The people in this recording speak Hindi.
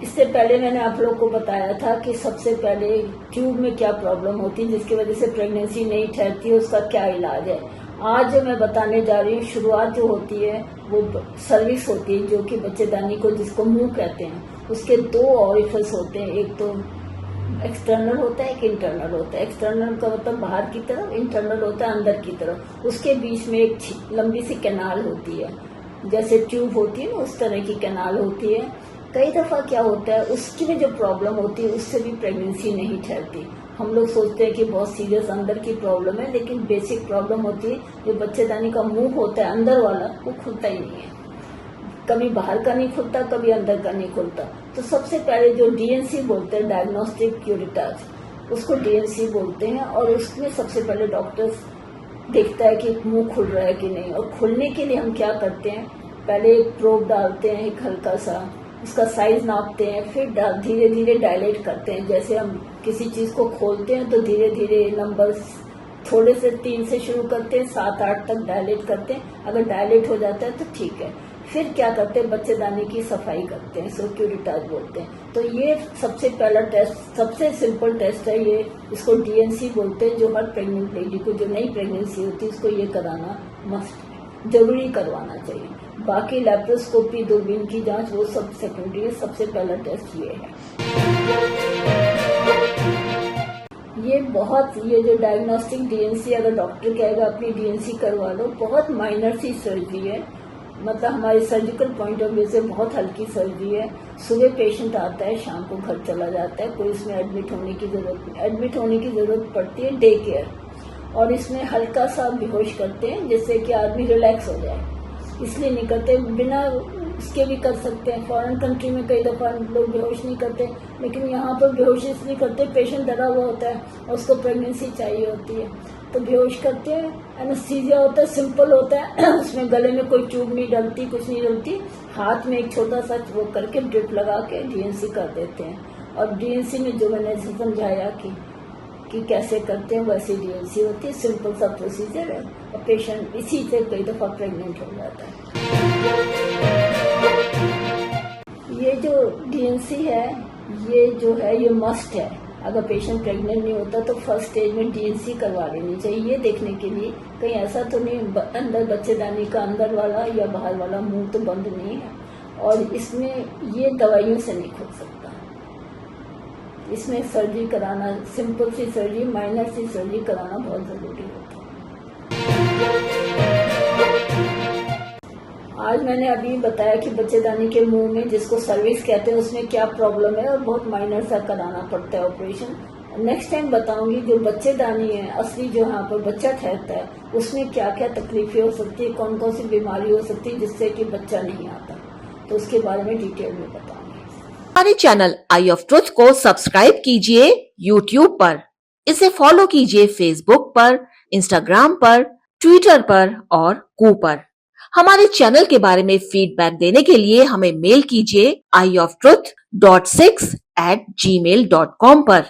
इससे पहले मैंने आप लोग को बताया था कि सबसे पहले ट्यूब में क्या प्रॉब्लम होती है जिसकी वजह से प्रेगनेंसी नहीं ठहरती, उसका क्या इलाज है। आज जो मैं बताने जा रही हूँ, शुरुआत जो होती है वो सर्विस होती है, जो कि बच्चेदानी को जिसको मुंह कहते हैं। उसके दो ऑरिफिस होते हैं, एक तो एक्सटर्नल होता है, एक इंटरनल होता है। एक्सटर्नल का मतलब बाहर की तरफ, इंटरनल होता है अंदर की तरफ। उसके बीच में एक लंबी सी कैनाल होती है, जैसे ट्यूब होती है ना, उस तरह की कैनाल होती है। कई दफा क्या होता है, उसकी में जो प्रॉब्लम होती है उससे भी प्रेगनेंसी नहीं ठहरती। हम लोग सोचते हैं कि बहुत सीरियस अंदर की प्रॉब्लम है, लेकिन बेसिक प्रॉब्लम होती है जो बच्चेदानी का मुंह होता है अंदर वाला, वो खुलता ही नहीं है। कभी बाहर का नहीं खुलता, कभी अंदर का नहीं खुलता। तो सबसे पहले जो डीएनसी बोलते हैं, डायग्नोस्टिक क्यूरेटाज, उसको डीएनसी बोलते हैं। और उसमें सबसे पहले डॉक्टर देखता है कि मुंह खुल रहा है कि नहीं। और खुलने के लिए हम क्या करते हैं, पहले एक प्रोब डालते हैं, एक हल्का सा, उसका साइज नापते हैं, फिर धीरे धीरे डायलेट करते हैं। जैसे हम किसी चीज को खोलते हैं तो धीरे धीरे नंबर थोड़े से 3 से शुरू करते हैं, 7-8 तक डायलेट करते हैं। अगर डायलेट हो जाता है तो ठीक है। फिर क्या करते हैं, बच्चेदानी की सफाई करते हैं, इसको क्यूरेटाज बोलते हैं। तो ये सबसे पहला टेस्ट, सबसे सिंपल टेस्ट है ये, इसको डीएनसी बोलते हैं। जो हर प्रेग्नेंट लेडी को, जो नई प्रेगनेंसी होती है, उसको ये कराना मस्ट, जरूरी करवाना चाहिए। बाकी लैप्रोस्कोपी, दूरबीन की जांच, वो सब सेकेंडरी है। सबसे पहला टेस्ट ये है। ये जो डायग्नोस्टिक डीएनसी, अगर डॉक्टर कहेगा अपनी डीएनसी करवा लो, बहुत माइनर सी सर्जरी है। मतलब हमारे सर्जिकल पॉइंट ऑफ व्यू से बहुत हल्की सर्जरी है। सुबह पेशेंट आता है, शाम को घर चला जाता है। कोई इसमें एडमिट होने की जरूरत नहीं। एडमिट होने की जरूरत पड़ती है डे केयर, और इसमें हल्का सा बेहोश करते हैं जिससे कि आदमी रिलैक्स हो जाए, इसलिए नहीं करते। बिना इसके भी कर सकते हैं। फॉरेन कंट्री में कई दफा लोग बेहोश नहीं करते, लेकिन यहाँ पर बेहोश इसलिए करते, पेशेंट डरा हुआ होता है और उसको प्रेगनेंसी चाहिए होती है, तो बेहोश करते हैं। एनेस्थीसिया होता है, सिंपल होता है। उसमें गले में कोई ट्यूब नहीं डलती, कुछ नहीं डलती। हाथ में एक छोटा सा वो करके ड्रिप लगा के डीएनसी कर देते हैं। और डीएनसी में जो मैंने समझाया कि कैसे करते हैं, वैसी डीएनसी होती है। सिंपल सा प्रोसीजर है और पेशेंट इसी से कई दफा प्रेग्नेंट हो जाता है। ये जो डीएनसी है, ये मस्ट है। अगर पेशेंट प्रेग्नेंट नहीं होता तो फर्स्ट स्टेज में डीएनसी करवा लेनी चाहिए, ये देखने के लिए कहीं ऐसा तो नहीं अंदर बच्चेदानी का अंदर वाला या बाहर वाला मुंह तो बंद नहीं है। और इसमें ये दवाइयों से नहीं खुल सकता। इसमें सर्जरी कराना, सिंपल सी सर्जरी, माइनर सी सर्जरी कराना बहुत जरूरी होता है। आज मैंने अभी बताया कि बच्चेदानी के मुंह में, जिसको सर्विस कहते हैं, उसमें क्या प्रॉब्लम है और बहुत माइनर सा कराना पड़ता है ऑपरेशन। नेक्स्ट टाइम बताऊंगी जो बच्चेदानी है असली, जो यहाँ पर बच्चा ठहरता है, उसमें क्या क्या तकलीफें हो सकती है, कौन कौन सी बीमारी हो सकती है जिससे कि बच्चा नहीं आता, तो उसके बारे में डिटेल में बताऊंगी। हमारे चैनल आई ऑफ ट्रुथ को सब्सक्राइब कीजिए यूट्यूब पर, इसे फॉलो कीजिए फेसबुक पर, इंस्टाग्राम पर, ट्विटर पर और कू पर। हमारे चैनल के बारे में फीडबैक देने के लिए हमें मेल कीजिए ioftruth.6@gmail.com पर।